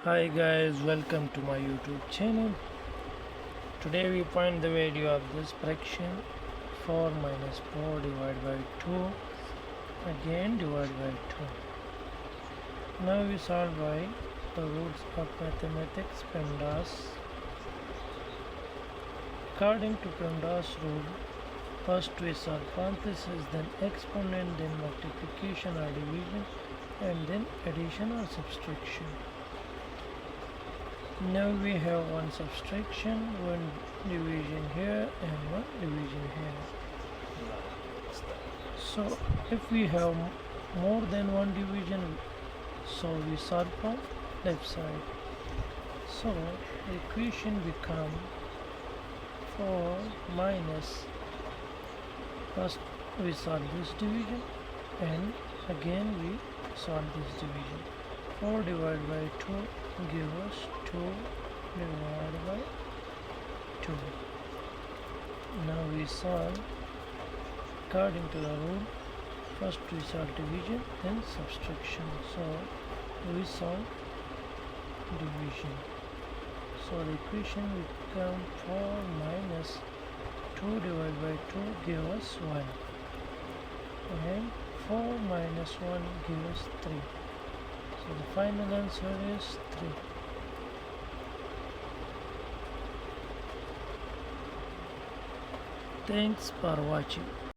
Hi guys, welcome to my YouTube channel. Today we find the value of this fraction 4 minus 4 divided by 2, again divided by 2. Now we solve by the rules of mathematics PEMDAS. According to PEMDAS rule, first we solve parentheses, then exponent, then multiplication or division, and then addition or subtraction. Now we have one subtraction, one division here and one division here. So if we have more than one division, so we solve from left side. So the equation become 4 minus, first we solve this division and again we solve this division. 4 divided by 2 give us 2 divided by 2. Now we solve according to the rule. First we solve division, then subtraction. So we solve division. So the equation will become 4 minus 2 divided by 2 give us 1. And 4 minus 1 gives us 3. So the final answer is 3. Thanks for watching.